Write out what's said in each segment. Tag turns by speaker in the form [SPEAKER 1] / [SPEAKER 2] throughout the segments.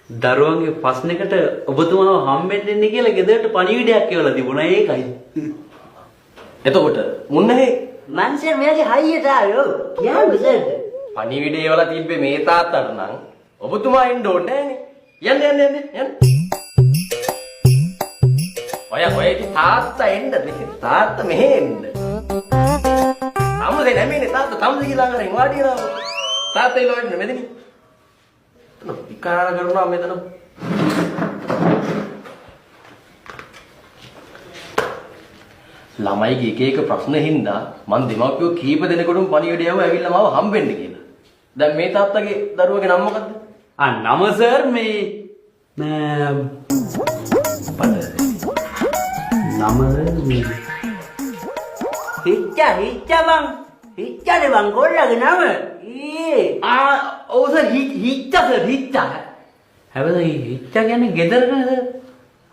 [SPEAKER 1] දරුවන්ගේ ප්‍රශ්නයකට ඔබතුමාව හම්බෙන්න ඉන්නේ කියලා ගෙදරට පණිවිඩයක් කියලා තිබුණා ඒකයි.
[SPEAKER 2] එතකොට මුන්නේ
[SPEAKER 3] මංසර් මෙයාගේ හයියට ආවෝ. යන්න සර්.
[SPEAKER 2] පණිවිඩේ වල තිබ්බේ මේ තාත්තට නම් ඔබතුමා එන්න ඕනේ නෑනේ. යන්න. ඔය තාත්තා එන්න මෙහෙ. තාත්තා මෙහෙ එන්න. අමුදේ නැමෙන්නේ තාත්තා තමුද කියලා කරේ වාඩිලා. තාත්තා ඉලෝ එන්න මෙතන. විකාර කරනවා මෙතන. ළමයිගේ එක එක ප්‍රශ්න හින්දා මං දෙමව්පියෝ කීප දෙනෙකුටම පණිවිඩය යව ඇවිල්ලා මාව හම්බෙන්න කියලා. දැන් මේ තාත්තගේ දරුවගේ නම මොකද්ද?
[SPEAKER 1] නම සර් මේ නම
[SPEAKER 3] හිච්චානේ බං කොල්ලගේ නම.
[SPEAKER 1] ඔව් සර් හිච්චා සර් හිච්චා. හැබැයි හිච්චා කියන්නේ ගෙදරනේ සර්.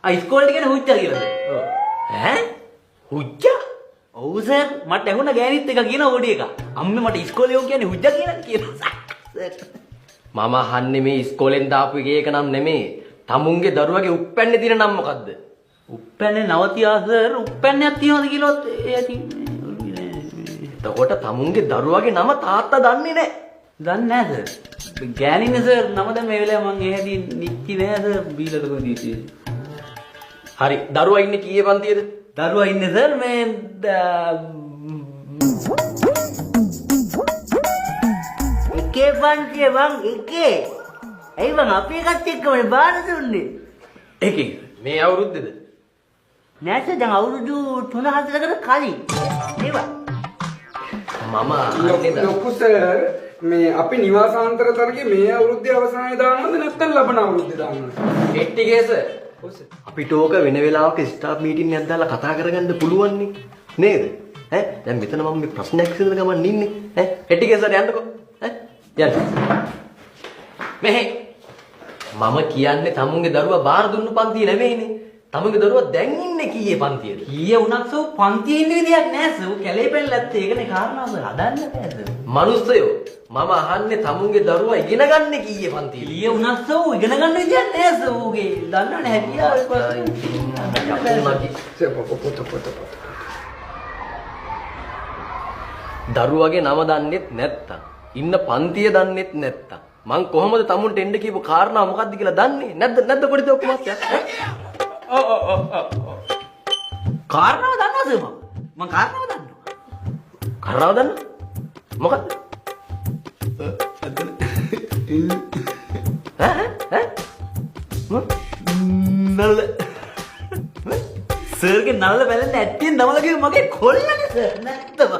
[SPEAKER 1] ඉස්කෝලේ කියන්නේ හුච්චා කියලා. ඔව්. ඈ? හුච්චා? ඔව් සර් මට ඇහුණා ගෑනිත් එක කියන පොඩි එකා. අම්මේ මට ඉස්කෝලේ යෝ කියන්නේ හුච්චා කියලා.
[SPEAKER 2] මම අහන්නේ මේ ඉස්කෝලෙන් දාපු එක නම් නෙමෙයි. තමුන්ගේ දරුවගේ උප්පැන්නේ තියෙන නම මොකද්ද?
[SPEAKER 1] උප්පැන්නේ නවතියා සර්. උප්පැන්නයක් තියනවද කියලාත් එයාටි.
[SPEAKER 2] එතකොට තමුන්ගේ දරුවගේ නම තාත්තා දන්නේ නැහැ.
[SPEAKER 1] දන්නේ නැහැ සර්. ගෑනිනේ සර් නම දැන් මේ වෙලාවේ මං එහෙදී නිච්චි නෑ සර් බීලට කොහොමද
[SPEAKER 2] හරි දරුවා ඉන්නේ කීයේ පන්තියේද?
[SPEAKER 1] දරුවා ඉන්නේ සර් මේ
[SPEAKER 3] එකේ පන්තිය බං එකේ. ඇයි බං අපි එකත් එක්කමනේ බාර දුන්නේ.
[SPEAKER 1] එකේ
[SPEAKER 2] මේ අවුරුද්දේද?
[SPEAKER 3] නෑ සර් දැන් අවුරුදු 3-4කට කලින්. ඒවා
[SPEAKER 2] මම අහන්නේ
[SPEAKER 4] ලොකු සර් මේ අපි නිවාසාන්තර තරගේ මේ අවුරුද්දේ අවසානයේ දානවද නැත්නම් ලබන අවුරුද්දේ දානවද?
[SPEAKER 2] හෙට්ටිගේස අපිට ඕක වෙන වෙලාවක ස්ටාෆ් මීටින් එකක් දාලා කතා කරගන්න පුළුවන් නේද? ඈ දැන් මෙතන මම මේ ප්‍රශ්නයක් විසඳන ගමන් ඉන්නේ. ඈ හෙට්ටිගේසට යන්නකෝ. ඈ යන්න. මෙහෙ මම කියන්නේ තමුන්ගේ දරුවා බාර දුන්නු පන්තිය නෙමෙයිනේ. තමුන්ගේ දරුවා දැන් ඉන්නේ කීයේ පන්තියේද?
[SPEAKER 1] කීයේ වුණත් සෝ පන්තියේ ඉන්න විදියක් නෑ සෝ. කැලේ පෙන්නලත් ඒකනේ කාරණාව හදන්න බෑ සෝ.
[SPEAKER 2] මනුස්සයෝ මම අහන්නේ තමුන්ගේ දරුවා ඉගෙන ගන්න කීයේ පන්තියේද?
[SPEAKER 1] කීයේ වුණත් සෝ ඉගෙන ගන්න විදියක් නෑ සෝ. ඌගේ දන්නවනේ හැකියාව
[SPEAKER 2] දරුවගේ නම දන්නෙත් නැත්තම් ඉන්න පන්තිය දන්නෙත් නැත්තම් මං කොහොමද තමුන්ට එන්න කියපු කාරණා මොකද්ද කියලා දන්නේ නැද්ද පොඩි ඔක්කොම
[SPEAKER 1] කාරණාව දන්නවද මං කාරණාව දන්නවා.
[SPEAKER 2] කාරණාව දන්න මොකද්ද?
[SPEAKER 1] නල්ල සර්ගේ නල්ල බැලන්න ඇට්ටියෙන් දමලගේ මගේ කොල්ලනේ සර් නැත්තම.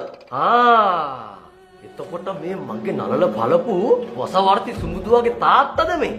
[SPEAKER 2] එතකොට මේ මගේ නලල බලපු වසවර්ති සුමුදුවගේ තාත්තද මේ?